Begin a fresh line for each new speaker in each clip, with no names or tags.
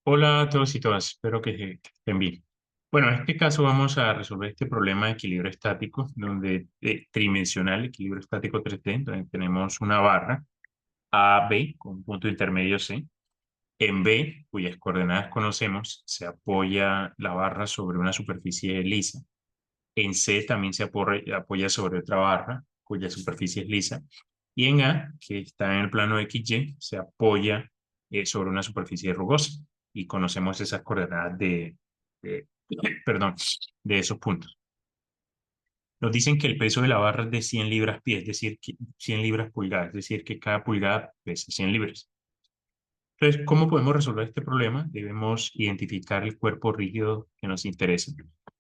Hola a todos y todas, espero que estén bien. Bueno, en este caso vamos a resolver este problema de equilibrio estático, donde tridimensional, equilibrio estático 3D, donde tenemos una barra A, B, con un punto intermedio C. En B, cuyas coordenadas conocemos, se apoya la barra sobre una superficie lisa. En C también se apoya sobre otra barra, cuya superficie es lisa. Y en A, que está en el plano XY, se apoya sobre una superficie rugosa. Y conocemos esas coordenadas de- perdón, de esos puntos. Nos dicen que el peso de la barra es de 100 libras pie, es decir, 100 libras pulgadas, es decir, que cada pulgada pesa 100 libras. Entonces, ¿cómo podemos resolver este problema? Debemos identificar el cuerpo rígido que nos interesa.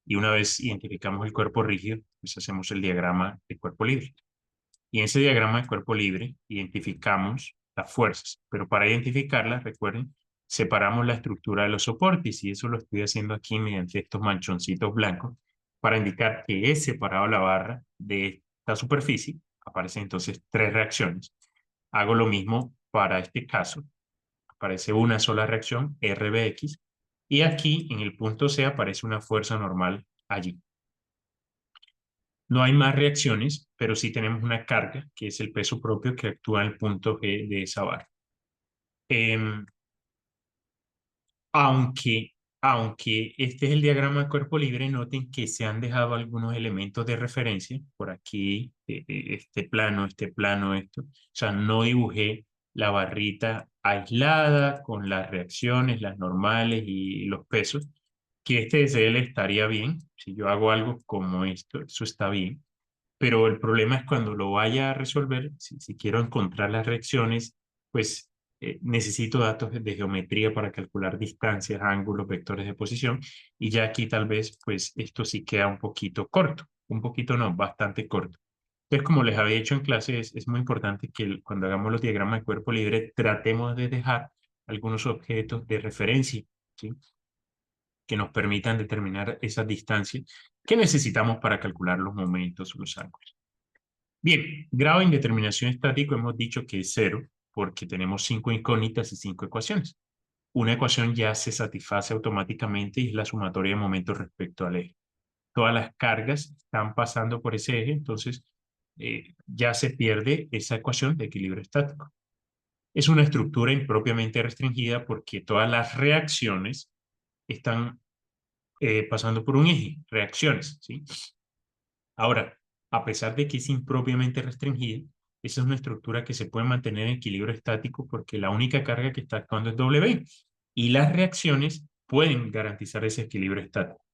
Y una vez identificamos el cuerpo rígido, pues hacemos el diagrama de cuerpo libre. Y en ese diagrama de cuerpo libre identificamos las fuerzas. Pero para identificarlas, recuerden, separamos la estructura de los soportes. Y eso lo estoy haciendo aquí mediante estos manchoncitos blancos para indicar que he separado la barra de esta superficie. Aparecen entonces tres reacciones. Hago lo mismo para este caso. Aparece una sola reacción, RBX, y aquí en el punto C aparece una fuerza normal allí. No hay más reacciones, pero sí tenemos una carga, que es el peso propio que actúa en el punto G de esa barra. Em, aunque, aunque este es el diagrama de cuerpo libre, noten que se han dejado algunos elementos de referencia, por aquí, este plano, esto. O sea, no dibujé la barrita aislada con las reacciones, las normales y los pesos, que este de CL estaría bien. Si yo hago algo como esto, eso está bien. Pero el problema es cuando lo vaya a resolver, si quiero encontrar las reacciones, pues necesito datos de geometría para calcular distancias, ángulos, vectores de posición, y ya aquí tal vez, pues esto sí queda un poquito corto, un poquito no, bastante corto. Entonces, como les había dicho en clase, es muy importante que cuando hagamos los diagramas de cuerpo libre, tratemos de dejar algunos objetos de referencia, ¿sí? Que nos permitan determinar esas distancias que necesitamos para calcular los momentos o los ángulos. Bien, grado de indeterminación estático hemos dicho que es cero porque tenemos cinco incógnitas y cinco ecuaciones. Una ecuación ya se satisface automáticamente y es la sumatoria de momentos respecto al eje. Todas las cargas están pasando por ese eje, entonces ya se pierde esa ecuación de equilibrio estático. Es una estructura impropiamente restringida porque todas las reacciones están pasando por un eje, reacciones, ¿sí? Ahora, a pesar de que es impropiamente restringida, esa es una estructura que se puede mantener en equilibrio estático porque la única carga que está actuando es W y las reacciones pueden garantizar ese equilibrio estático.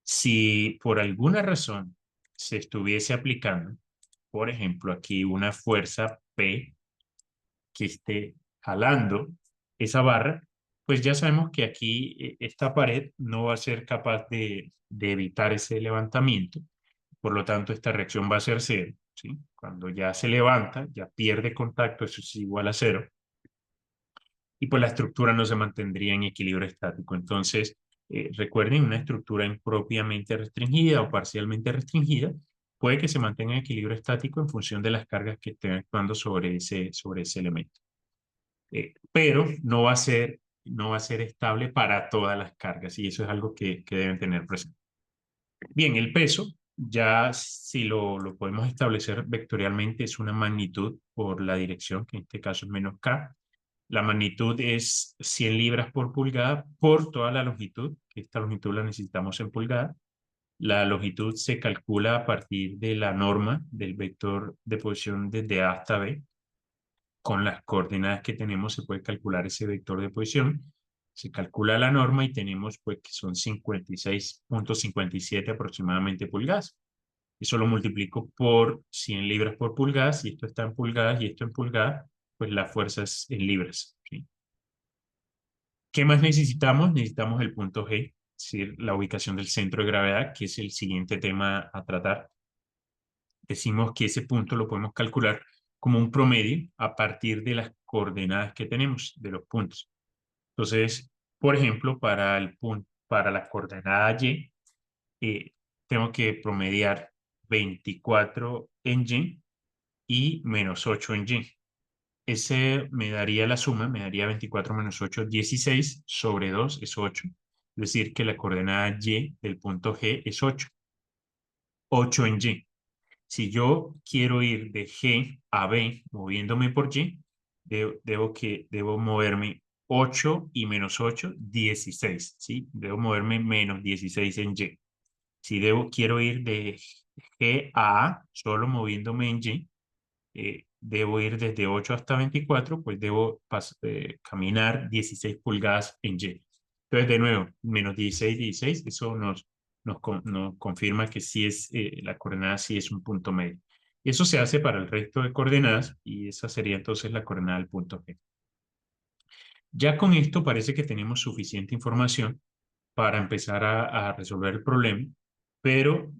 Si por alguna razón se estuviese aplicando, por ejemplo, aquí una fuerza P que esté jalando esa barra, pues ya sabemos que aquí esta pared no va a ser capaz de evitar ese levantamiento. Por lo tanto, esta reacción va a ser cero, ¿sí? Cuando ya se levanta, ya pierde contacto, eso es igual a cero, y pues la estructura no se mantendría en equilibrio estático. Entonces, recuerden, una estructura impropiamente restringida o parcialmente restringida puede que se mantenga en equilibrio estático en función de las cargas que estén actuando sobre ese elemento. Pero no va a ser estable para todas las cargas, y eso es algo que deben tener presente. Bien, el peso, ya si lo podemos establecer vectorialmente, es una magnitud por la dirección, que en este caso es menos k. La magnitud es 100 libras por pulgada por toda la longitud, que esta longitud la necesitamos en pulgada. La longitud se calcula a partir de la norma del vector de posición desde A hasta B. Con las coordenadas que tenemos se puede calcular ese vector de posición. Se calcula la norma y tenemos pues que son 56,57 aproximadamente pulgadas. Eso lo multiplico por 100 libras por pulgada. Si esto está en pulgadas y esto en pulgadas, pues la fuerza es en libras, ¿sí? ¿Qué más necesitamos? Necesitamos el punto G, es decir, la ubicación del centro de gravedad, que es el siguiente tema a tratar. Decimos que ese punto lo podemos calcular como un promedio a partir de las coordenadas que tenemos de los puntos. Entonces, por ejemplo, para la coordenada Y, eh, tengo que promediar 24 en Y y -8 en Y. ese me daría la suma, me daría 24 menos 8, 16 sobre 2 es 8. Es decir, que la coordenada y del punto G es 8. 8 en y. Si yo quiero ir de G a B moviéndome por Y, debo moverme 8 y menos 8, 16, ¿sí? Debo moverme menos 16 en Y. Si quiero ir de G a A, solo moviéndome en Y, debo ir desde 8 hasta 24, pues debo caminar 16 pulgadas en Y. Entonces, de nuevo, menos 16, 16, eso nos confirma que sí es, la coordenada sí es un punto medio. Y eso se hace para el resto de coordenadas y esa sería entonces la coordenada del punto G. Ya con esto parece que tenemos suficiente información para empezar a resolver el problema, pero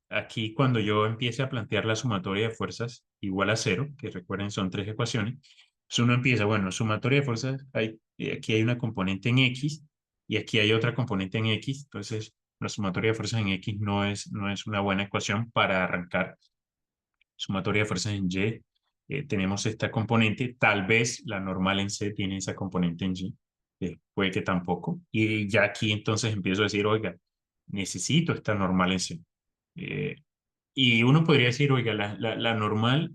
aquí cuando yo empiece a plantear la sumatoria de fuerzas igual a cero, que recuerden son tres ecuaciones, pues uno empieza, bueno, sumatoria de fuerzas, aquí hay una componente en X y aquí hay otra componente en X, entonces la sumatoria de fuerzas en X no es una buena ecuación para arrancar. Sumatoria de fuerzas en Y, tenemos esta componente, tal vez la normal en C tiene esa componente en Y, puede que tampoco, y ya aquí entonces empiezo a decir, oiga, necesito esta normal en C. Eh, y uno podría decir, oiga, la normal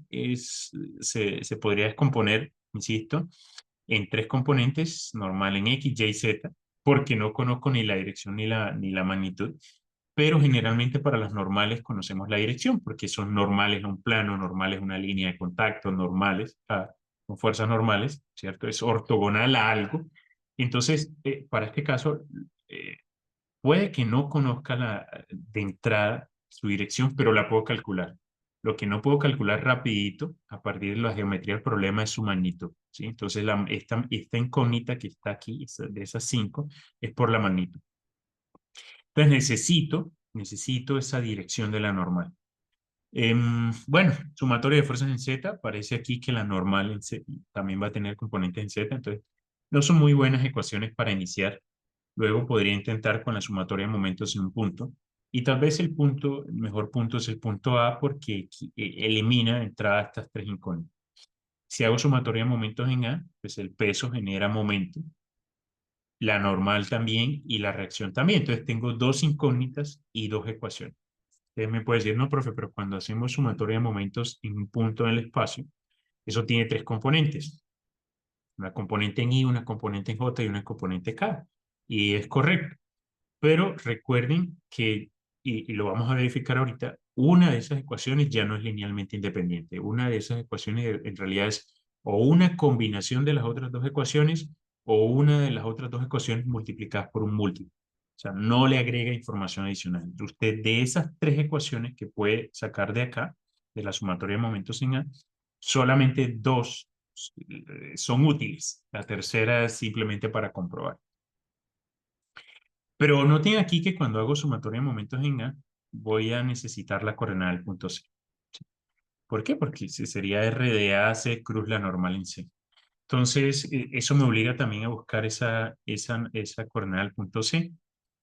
se podría descomponer, insisto, en tres componentes, normal en X, Y, Z, porque no conozco ni la dirección ni la magnitud, pero generalmente para las normales conocemos la dirección, porque son normales a un plano, normales a una línea de contacto, normales con fuerzas normales, ¿cierto? Es ortogonal a algo. Entonces, para este caso, eh, puede que no conozca de entrada su dirección, pero la puedo calcular. Lo que no puedo calcular rapidito a partir de la geometría del problema es su magnitud, ¿sí? Entonces, esta incógnita que está aquí, de esas cinco, es por la magnitud. Entonces, necesito esa dirección de la normal. Bueno, sumatoria de fuerzas en Z, parece aquí que la normal en Z también va a tener componentes en Z, entonces no son muy buenas ecuaciones para iniciar. Luego podría intentar con la sumatoria de momentos en un punto. Y tal vez el mejor punto es el punto A porque elimina de entrada estas tres incógnitas. Si hago sumatoria de momentos en A, pues el peso genera momento, la normal también y la reacción también. Entonces tengo dos incógnitas y dos ecuaciones. Usted me puede decir, no, profe, pero cuando hacemos sumatoria de momentos en un punto en el espacio, eso tiene tres componentes. Una componente en I, una componente en J y una componente K. Y es correcto. Pero recuerden que, y lo vamos a verificar ahorita, una de esas ecuaciones ya no es linealmente independiente. Una de esas ecuaciones en realidad es o una combinación de las otras dos ecuaciones o una de las otras dos ecuaciones multiplicadas por un múltiplo. O sea, no le agrega información adicional. Usted de esas tres ecuaciones que puede sacar de acá, de la sumatoria de momentos en A, solamente dos son útiles. La tercera es simplemente para comprobar. Pero noten aquí que cuando hago sumatoria de momentos en A, voy a necesitar la coordenada del punto C. ¿Por qué? Porque sería R de A, C cruz la normal en C. Entonces, eso me obliga también a buscar esa coordenada del punto C.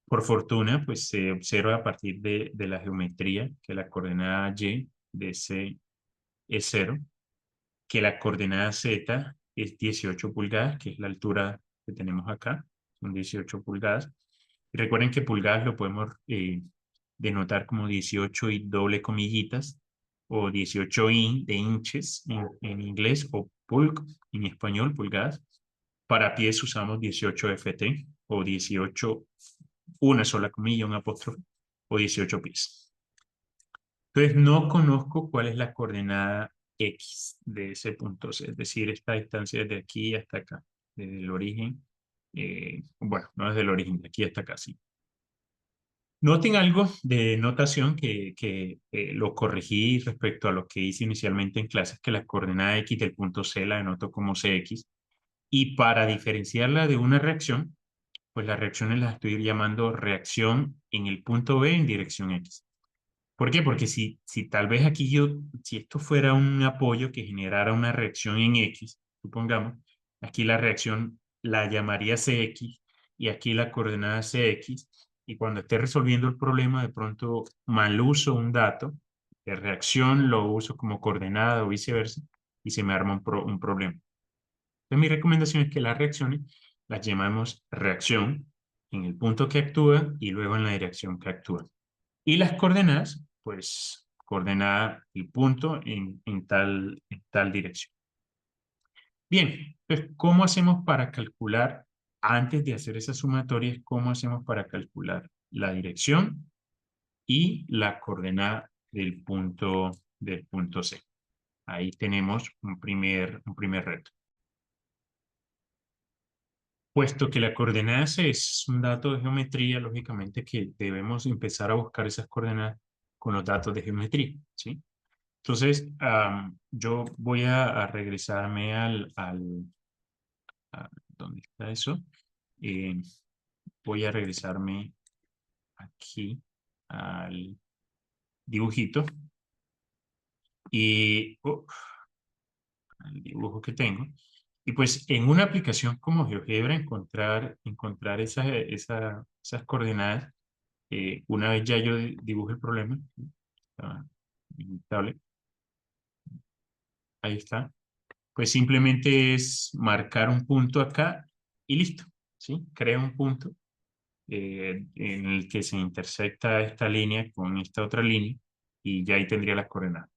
Por fortuna, pues se observa a partir de la geometría que la coordenada Y de C es 0, que la coordenada Z es 18 pulgadas, que es la altura que tenemos acá, son 18 pulgadas. Y recuerden que pulgadas lo podemos denotar como 18 y doble comillitas, o 18 de inches en inglés, o pulg en español, pulgadas. Para pies usamos 18 ft, o 18, una sola comilla, un apóstrofe, o 18 pies. Entonces, no conozco cuál es la coordenada X de ese punto C, es decir, esta distancia desde aquí hasta acá, desde el origen, bueno, no desde el origen, de aquí hasta acá, sí. Noten algo de notación que lo corregí respecto a lo que hice inicialmente en clases, que la coordenada X del punto C la denoto como CX, y para diferenciarla de una reacción, pues las reacciones las estoy llamando reacción en el punto B en dirección X. ¿Por qué? Porque si tal vez aquí si esto fuera un apoyo que generara una reacción en X, supongamos, aquí la reacción la llamaría CX y aquí la coordenada CX, y cuando esté resolviendo el problema, de pronto mal uso un dato de reacción, lo uso como coordenada o viceversa, y se me arma un problema. Entonces, mi recomendación es que las reacciones las llamamos reacción en el punto que actúa y luego en la dirección que actúa. Y las coordenadas, pues coordenada el punto en tal dirección. Bien, pues ¿cómo hacemos para calcular, antes de hacer esas sumatorias, cómo hacemos para calcular la dirección y la coordenada del punto C? Ahí tenemos un primer reto. Puesto que la coordenada C es un dato de geometría, lógicamente que debemos empezar a buscar esas coordenadas con los datos de geometría, ¿sí? Entonces, yo voy a regresarme ¿dónde está eso? Eh, Voy a regresarme aquí al dibujito y al dibujo que tengo. Y pues en una aplicación como GeoGebra encontrar esas coordenadas, una vez ya yo dibujo el problema, ah, en mi tablet, ahí está, pues simplemente es marcar un punto acá y listo, ¿sí? Crea un punto en el que se intersecta esta línea con esta otra línea y ya ahí tendría las coordenadas.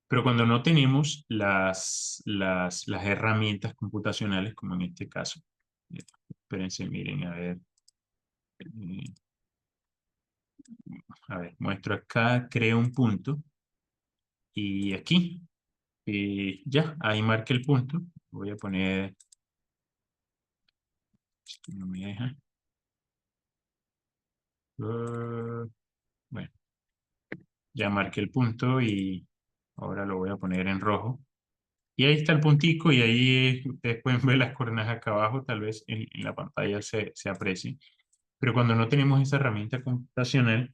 Pero cuando no tenemos las herramientas computacionales, como en este caso, espérense, miren, eh, a ver, muestro acá, creo un punto y aquí, ya, ahí marqué el punto. Voy a poner, esto no me deja. Bueno, ya marqué el punto y ahora lo voy a poner en rojo. Y ahí está el puntico y ahí ustedes pueden ver las coordenadas acá abajo, tal vez en la pantalla se aprecie. Pero cuando no tenemos esa herramienta computacional,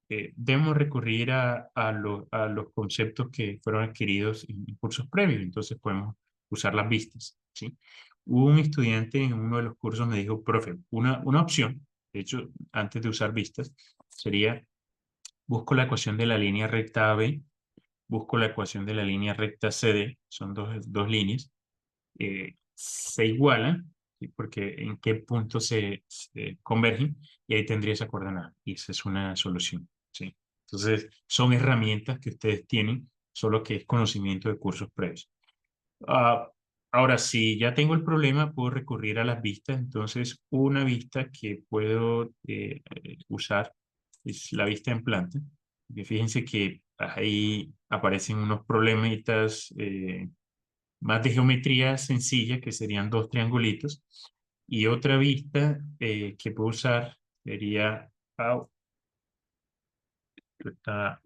debemos recurrir a los conceptos que fueron adquiridos en cursos previos. Entonces podemos usar las vistas, ¿sí? Hubo un estudiante en uno de los cursos me dijo, profe, una opción, de hecho, antes de usar vistas, sería busco la ecuación de la línea recta AB, busco la ecuación de la línea recta CD, son dos líneas, se igualan, ¿sí? Porque en qué punto se convergen, y ahí tendría esa coordenada, y esa es una solución, ¿sí? Entonces, son herramientas que ustedes tienen, solo que es conocimiento de cursos previos. Ah, ahora, si ya tengo el problema, puedo recurrir a las vistas. Entonces, una vista que puedo usar es la vista en planta. Y fíjense que ahí aparecen unos problemitas más de geometría sencilla, que serían dos triangulitos. Y otra vista que puedo usar sería, está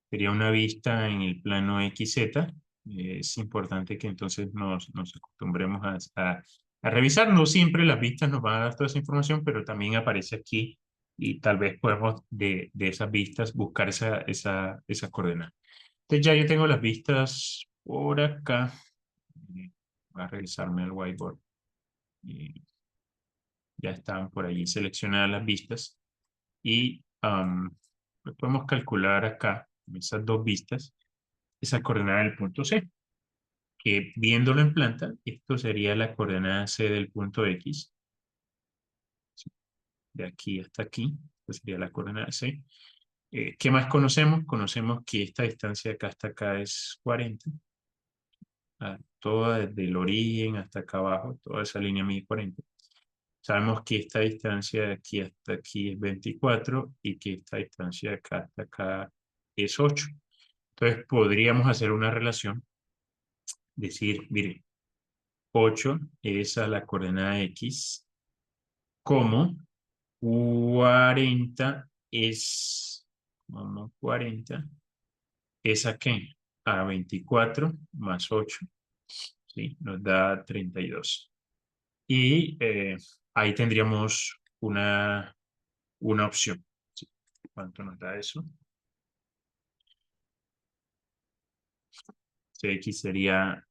sería una vista en el plano XZ. Es importante que entonces nos acostumbremos a revisar. No siempre las vistas nos van a dar toda esa información, pero también aparece aquí y tal vez podemos de esas vistas buscar esa coordenada. Entonces ya yo tengo las vistas por acá. Voy a regresarme al whiteboard. Y ya están por allí seleccionadas las vistas. Y pues podemos calcular acá, en esas dos vistas, esa coordenada del punto C, que viéndolo en planta, esto sería la coordenada C del punto X, ¿sí? De aquí hasta aquí, esta sería la coordenada C. ¿Qué más conocemos? Conocemos que esta distancia de acá hasta acá es 40, toda desde el origen hasta acá abajo, toda esa línea mide 40. Sabemos que esta distancia de aquí hasta aquí es 24 y que esta distancia de acá hasta acá es 8. Entonces podríamos hacer una relación, decir, mire, 8 es a la coordenada X, como 40 como 40 es a qué? A 24 más 8, ¿sí? Nos da 32. Y ahí tendríamos una opción, ¿sí? ¿Cuánto nos da eso? X sería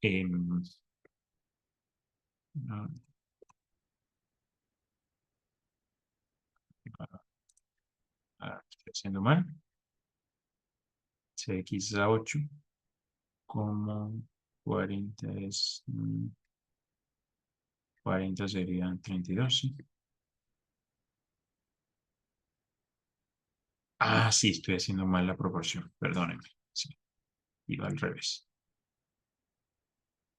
no, estoy haciendo mal. Cx es a 8, como 40 es... 40 serían 32, ¿sí? Ah, sí, estoy haciendo mal la proporción, perdónenme. Sí, iba al revés.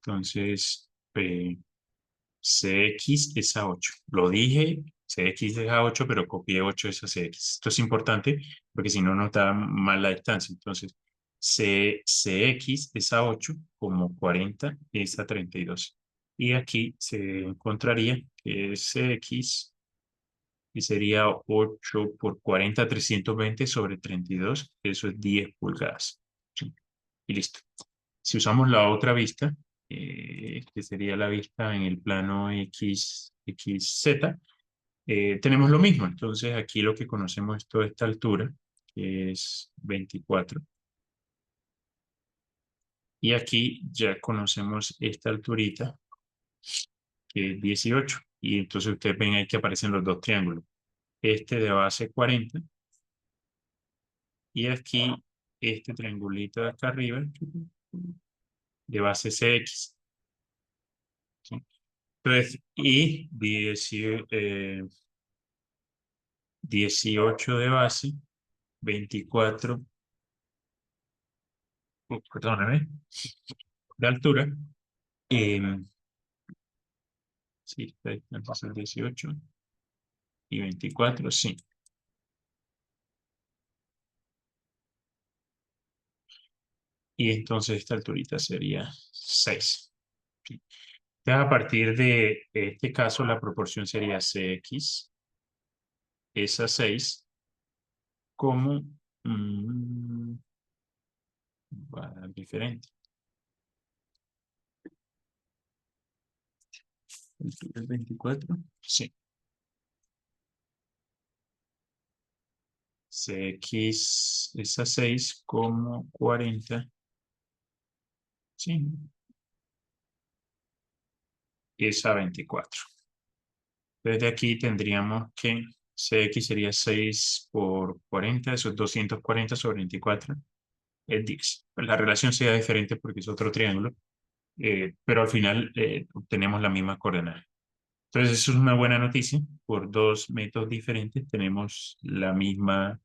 Entonces, Cx es a 8. Lo dije, Cx es a 8, pero copié 8 de esa Cx. Esto es importante porque si no, nos da mal la distancia. Entonces, Cx es a 8, como 40 es a 32. Y aquí se encontraría que Cx y sería 8 por 40, 320 sobre 32. Eso es 10 pulgadas. ¿Sí? Y listo. Si usamos la otra vista, que sería la vista en el plano XZ, tenemos lo mismo. Entonces aquí lo que conocemos es toda esta altura, que es 24. Y aquí ya conocemos esta alturita, que es 18. Y entonces ustedes ven ahí que aparecen los dos triángulos. Este de base 40 y aquí este triangulito de acá arriba de base CX. ¿Sí? Entonces, y 18 de base, 24, perdóname, de altura. Sí, entonces 18 y 24, sí. Y entonces esta alturita sería 6. ¿Sí? Entonces, a partir de este caso, la proporción sería Cx es a 6 como va a dar diferente. ¿El 24? Sí. Cx es a 6 como 40. Sí, es a 24. Desde aquí tendríamos que Cx sería 6 por 40, eso es 240 sobre 24, es 10. Pues la relación sea diferente porque es otro triángulo, pero al final obtenemos la misma coordenada. Entonces, eso es una buena noticia. Por dos métodos diferentes tenemos la misma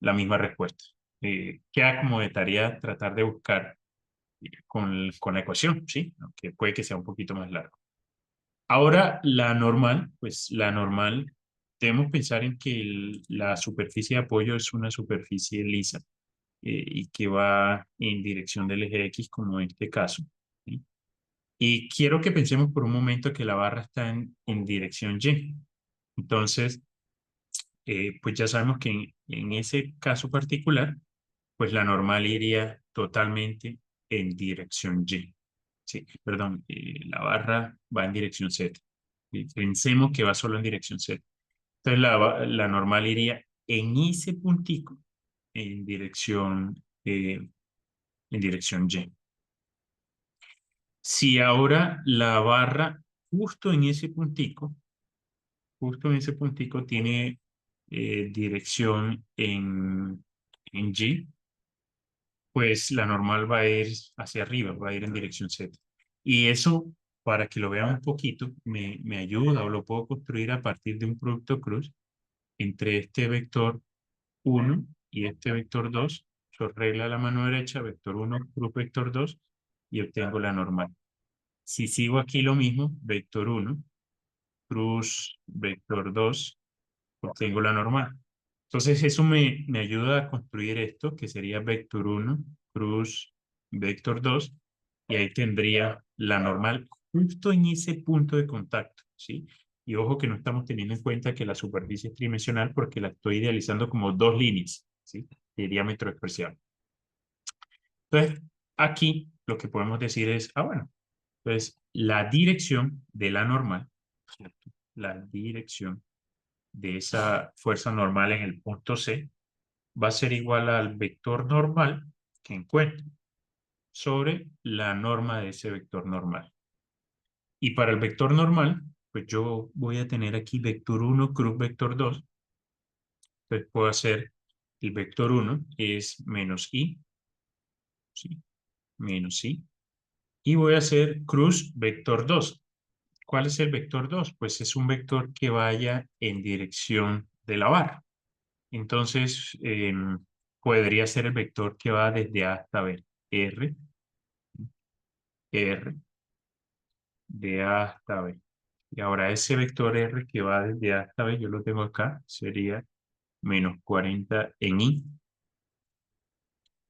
respuesta. Queda como de tarea tratar de buscar con la ecuación, ¿sí? Aunque puede que sea un poquito más largo. Ahora, la normal, pues la normal, debemos pensar en que la superficie de apoyo es una superficie lisa y que va en dirección del eje X, como en este caso. ¿Sí? Y quiero que pensemos por un momento que la barra está en dirección Y. Entonces, pues ya sabemos que en ese caso particular, pues la normal iría totalmente en dirección Y. Sí, perdón, la barra va en dirección Z. Y pensemos que va solo en dirección Z. Entonces la normal iría en ese puntico en dirección Y. Si ahora la barra justo en ese puntico, tiene dirección en Y, pues la normal va a ir hacia arriba, va a ir en dirección Z. Y eso, para que lo vean un poquito, me ayuda o lo puedo construir a partir de un producto cruz entre este vector 1 y este vector 2. Yo regla a la mano derecha, vector 1, cruz vector 2, y obtengo la normal. Si sigo aquí lo mismo, vector 1, cruz vector 2, obtengo la normal. Entonces eso me ayuda a construir esto, que sería vector 1, cruz vector 2, y ahí tendría la normal justo en ese punto de contacto, ¿sí? Y ojo que no estamos teniendo en cuenta que la superficie es tridimensional porque la estoy idealizando como dos líneas, ¿sí? De diámetro espacial. Entonces, aquí lo que podemos decir es, bueno, entonces la dirección de la normal, ¿cierto? La dirección de esa fuerza normal en el punto C va a ser igual al vector normal que encuentro sobre la norma de ese vector normal. Y para el vector normal, pues yo voy a tener aquí vector 1 cruz vector 2. Entonces puedo hacer El vector 1 es menos i, ¿sí? Menos i. Y voy a hacer cruz vector 2. ¿Cuál es el vector 2? Pues es un vector que vaya en dirección de la barra. Entonces, podría ser el vector que va desde A hasta B. R, R, de A hasta B. Y ahora ese vector R que va desde A hasta B, yo lo tengo acá, sería menos 40 en I,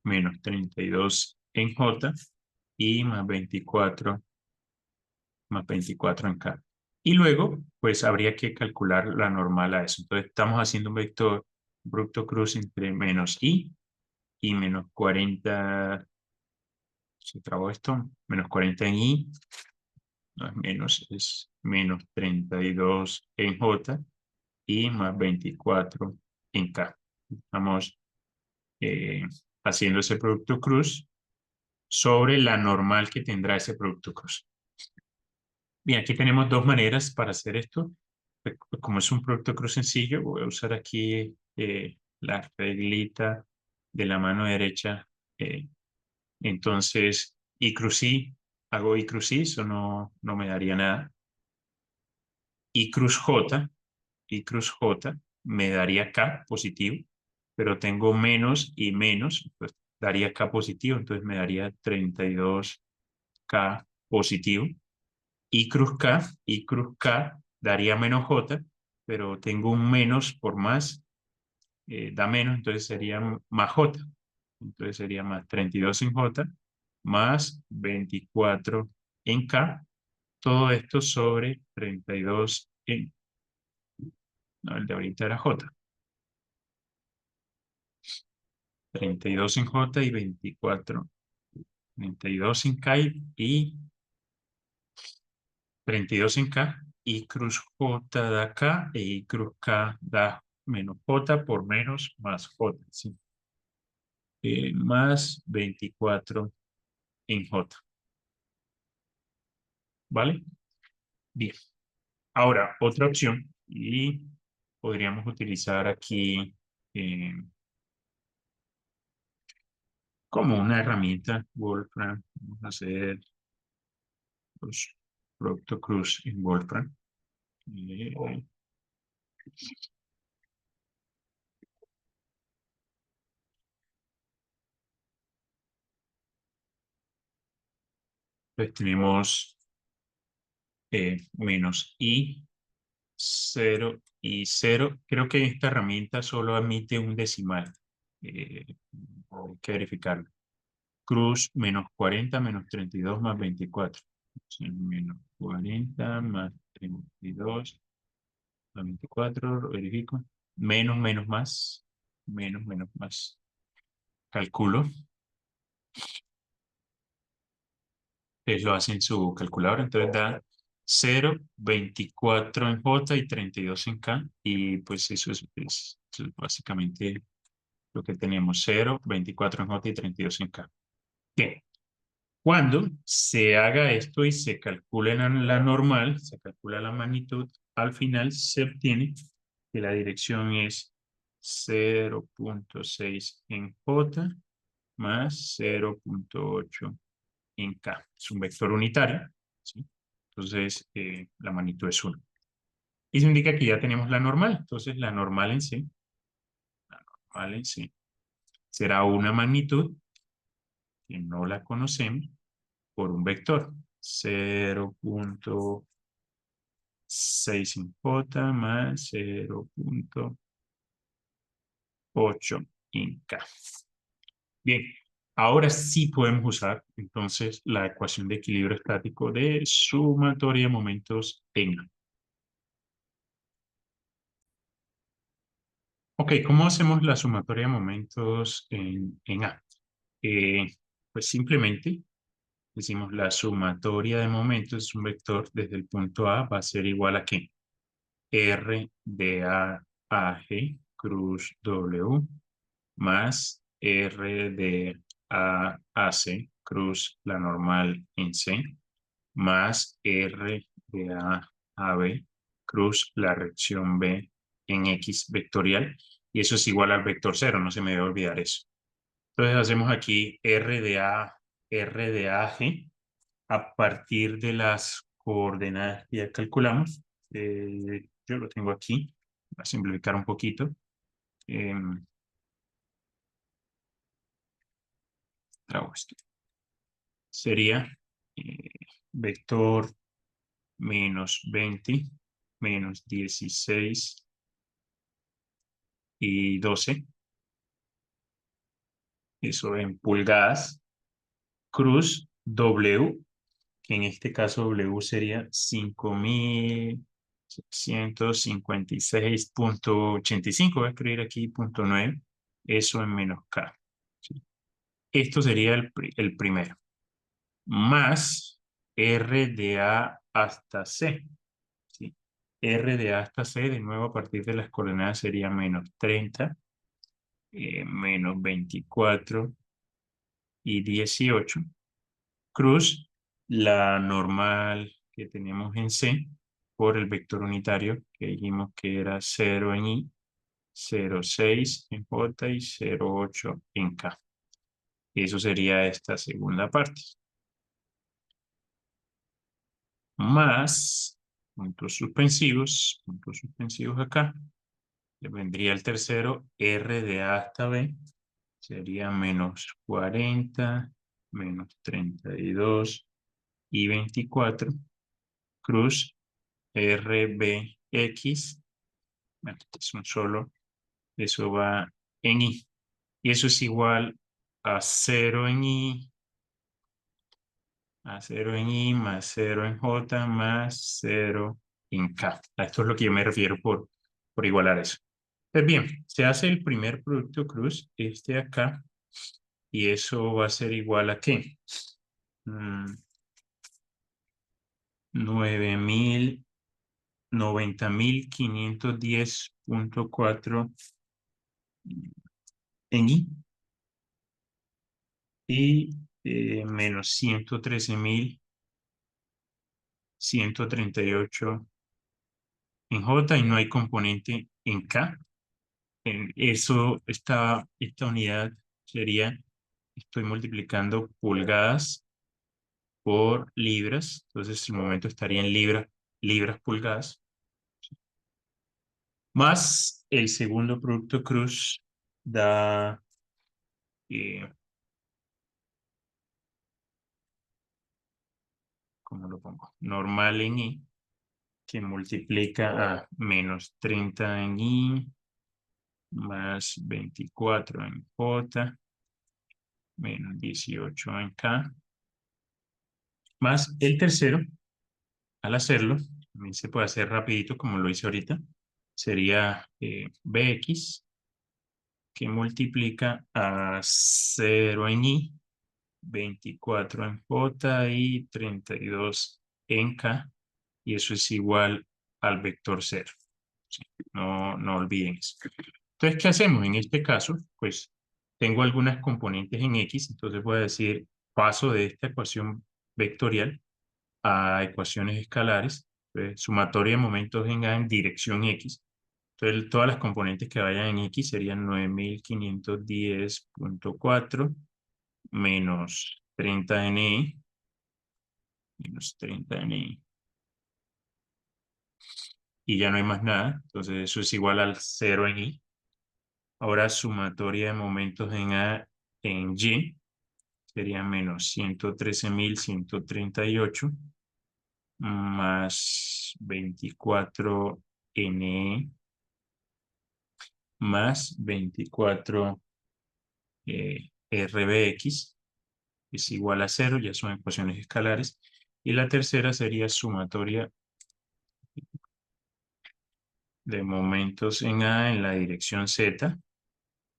menos 32 en J y más 24 en K. Y luego, pues habría que calcular la normal a eso. Entonces, estamos haciendo un vector bruto cruz entre menos I y menos 40, se trabó esto, menos 40 en I, no es menos, es menos 32 en J y más 24 en K. Estamos eh, haciendo ese producto cruz sobre la normal que tendrá ese producto cruz. Bien, aquí tenemos dos maneras para hacer esto. Como es un producto cruz sencillo, voy a usar aquí la reglita de la mano derecha. Entonces, I cruz I, hago I cruz I, eso no me daría nada. I cruz J, I cruz J me daría K positivo, pero tengo menos y menos, pues daría K positivo, entonces me daría 32K positivo. I cruz K daría menos J, pero tengo un menos por más, da menos, entonces sería más J. Entonces sería más 32 en J, más 24 en K. Todo esto sobre 32 en, no, el de ahorita era J. 32 en J y 24. 32 en K y 32 en K. Y cruz J da K e Y cruz K da menos J por menos más J. ¿Sí? Más 24 en J. ¿Vale? Bien. Ahora, otra opción. Y podríamos utilizar aquí eh, como una herramienta Wolfram. Vamos a hacer los producto cruz en Wolfram. Eh, pues tenemos menos I, 0 y 0. Creo que esta herramienta solo admite un decimal. Eh, hay que verificarlo. Cruz menos 40 menos 32 más 24. Entonces, menos 40 más 32 más 24, lo verifico. Menos, menos más. Menos, menos más. Calculo. Ustedes lo hacen en su calculadora. Entonces da 0, 24 en J y 32 en K. Y pues eso es básicamente lo que tenemos. 0, 24 en J y 32 en K. Bien. Cuando se haga esto y se calcule la normal, se calcula la magnitud, al final se obtiene que la dirección es 0.6 en J más 0.8 en K. Es un vector unitario, ¿sí? Entonces, la magnitud es 1. Y eso indica que ya tenemos la normal. Entonces, la normal en sí, será una magnitud que no la conocemos por un vector. 0.6 en J más 0.8 en K. Bien, ahora sí podemos usar entonces la ecuación de equilibrio estático de sumatoria de momentos en A. Ok, ¿cómo hacemos la sumatoria de momentos en A? Eh, pues simplemente decimos la sumatoria de momentos es un vector desde el punto A va a ser igual a ¿qué? R de A a G cruz W más R de A a C cruz la normal en C más R de A a B cruz la reacción B en X vectorial. y eso es igual al vector cero, no se me debe olvidar eso. Entonces hacemos aquí R de A G a partir de las coordenadas que ya calculamos. Yo lo tengo aquí, voy a simplificar un poquito. Trago esto. Sería eh, vector menos 20, menos 16 y 12. Eso en pulgadas. Cruz W, que en este caso W sería 5.656.85. Voy a escribir aquí punto 9. Eso en menos K. ¿Sí? Esto sería el primero. Más R de A hasta C. ¿Sí? R de A hasta C, de nuevo a partir de las coordenadas sería menos 30, menos 24 y 18. Cruz la normal que tenemos en C por el vector unitario que dijimos que era 0 en I, 0,6 en J y 0,8 en K. Eso sería esta segunda parte. Más puntos suspensivos acá. Le vendría el tercero, R de A hasta B. Sería menos 40, menos 32 y 24. Cruz RBX, bueno, es un solo, eso va en I. Y eso es igual a 0 en I, a 0 en I, más 0 en J, más 0 en K. A esto es lo que yo me refiero por igualar eso. Pues bien, se hace el primer producto cruz, este acá, y eso va a ser igual a ¿qué? 9.000, 90.510.4 en I y menos 113.138 en J y no hay componente en K. Esta unidad sería, estoy multiplicando pulgadas por libras, entonces el momento estaría en libras pulgadas, más el segundo producto cruz da, eh, ¿cómo lo pongo? Normal en I, que multiplica a menos 30 en I, más 24 en J, menos 18 en K, más el tercero, al hacerlo, también se puede hacer rapidito como lo hice ahorita, sería Bx, que multiplica a 0 en I, 24 en J y 32 en K, y eso es igual al vector cero. Sí, no olviden eso. Entonces, ¿qué hacemos? En este caso, pues tengo algunas componentes en X, entonces voy a decir, paso de esta ecuación vectorial a ecuaciones escalares, pues, sumatoria de momentos en A en dirección X. Entonces, todas las componentes que vayan en X serían 9.510.4 menos 30 en E, menos 30 en E, y ya no hay más nada, entonces eso es igual al 0 en I. Ahora sumatoria de momentos en A en Y sería menos 113.138 más 24 NE más 24 RBX es igual a 0, ya son ecuaciones escalares. Y la tercera sería sumatoria de momentos en A en la dirección Z,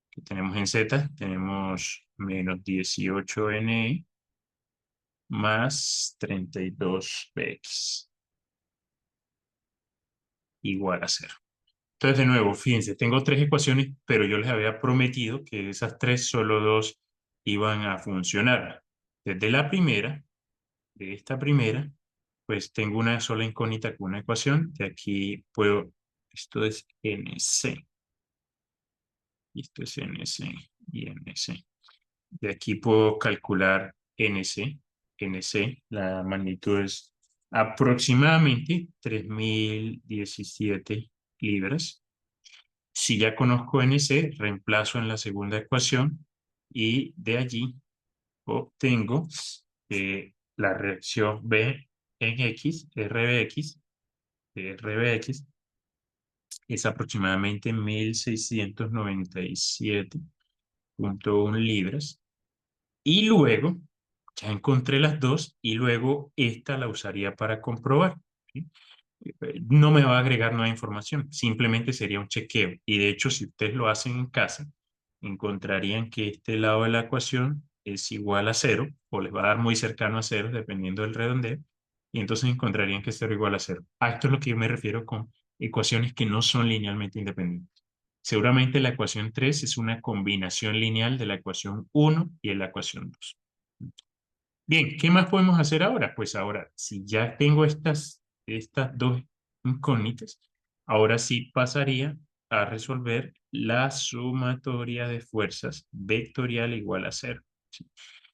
que tenemos en Z, tenemos menos 18 NE más 32BX igual a 0. Entonces, de nuevo, fíjense, tengo tres ecuaciones, pero yo les había prometido que de esas tres, solo dos iban a funcionar. Desde la primera, de esta primera, pues tengo una sola incógnita con una ecuación. De aquí puedo, esto es NC. y esto es NC y NC. De aquí puedo calcular NC. NC, la magnitud es aproximadamente 3017 libras. Si ya conozco NC, reemplazo en la segunda ecuación y de allí obtengo la reacción B en X, RBX es aproximadamente 1697,1 libras. Y luego, ya encontré las dos y luego esta la usaría para comprobar. ¿Sí? No me va a agregar nueva información, simplemente sería un chequeo. Y de hecho, si ustedes lo hacen en casa, encontrarían que este lado de la ecuación es igual a cero, o les va a dar muy cercano a cero, dependiendo del redondeo, y entonces encontrarían que es cero igual a cero. A esto es lo que yo me refiero con ecuaciones que no son linealmente independientes. Seguramente la ecuación 3 es una combinación lineal de la ecuación 1 y de la ecuación 2. Bien, ¿qué más podemos hacer ahora? Pues ahora, si ya tengo estas dos incógnitas, ahora sí pasaría a resolver la sumatoria de fuerzas vectorial igual a cero. ¿Sí?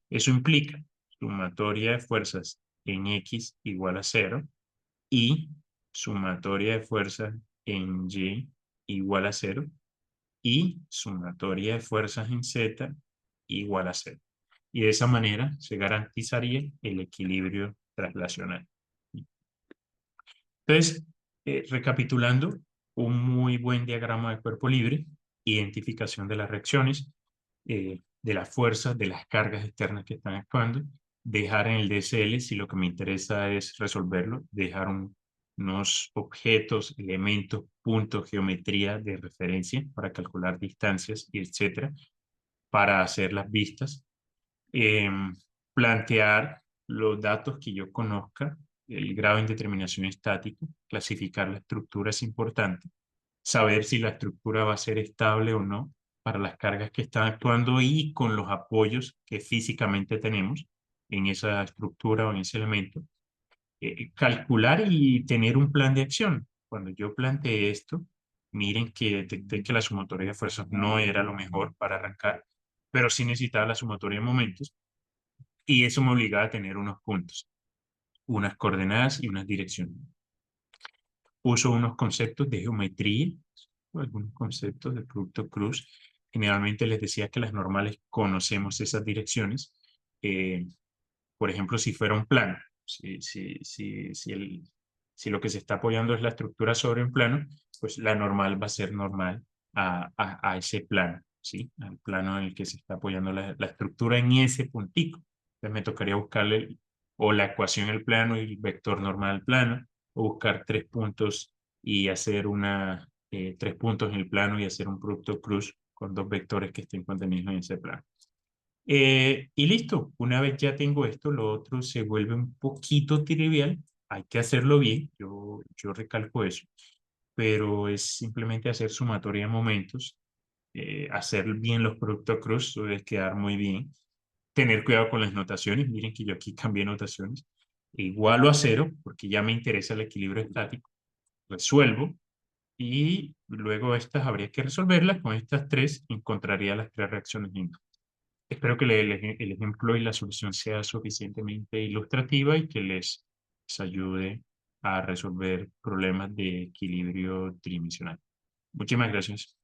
Eso implica sumatoria de fuerzas en X igual a cero y sumatoria de fuerzas en Y igual a cero y sumatoria de fuerzas en Z igual a cero. Y de esa manera se garantizaría el equilibrio traslacional. Entonces, recapitulando, un muy buen diagrama de cuerpo libre, identificación de las reacciones, de las fuerzas, de las cargas externas que están actuando, dejar en el DSL, si lo que me interesa es resolverlo, dejar unos objetos, elementos, puntos, geometría de referencia para calcular distancias, y etcétera, para hacer las vistas, eh, plantear los datos que yo conozca, el grado de indeterminación estática, clasificar la estructura es importante, saber si la estructura va a ser estable o no para las cargas que están actuando y con los apoyos que físicamente tenemos en esa estructura o en ese elemento, calcular y tener un plan de acción. Cuando yo planteé esto, miren que detecté que la sumatoria de fuerzas no era lo mejor para arrancar, pero sí necesitaba la sumatoria de momentos y eso me obligaba a tener unos puntos, unas coordenadas y unas direcciones. Uso unos conceptos de geometría, algunos conceptos de producto cruz. Generalmente les decía que las normales conocemos esas direcciones. Eh, por ejemplo, si fuera un plano, si lo que se está apoyando es la estructura sobre un plano, pues la normal va a ser normal a ese plano, ¿sí? Al plano en el que se está apoyando la estructura en ese puntico. Entonces me tocaría buscarle o la ecuación del plano y el vector normal al plano, o buscar tres puntos y hacer tres puntos en el plano y hacer un producto cruz con dos vectores que estén contenidos en ese plano. Y listo, una vez ya tengo esto, lo otro se vuelve un poquito trivial, hay que hacerlo bien, yo recalco eso, pero es simplemente hacer sumatoria de momentos, hacer bien los productos cruz, debe quedar muy bien, tener cuidado con las notaciones, miren que yo aquí cambié notaciones, igualo a cero, porque ya me interesa el equilibrio estático, resuelvo, y luego estas habría que resolverlas, con estas tres encontraría las tres reacciones mismas. Espero que el ejemplo y la solución sea suficientemente ilustrativa y que les ayude a resolver problemas de equilibrio tridimensional. Muchísimas gracias.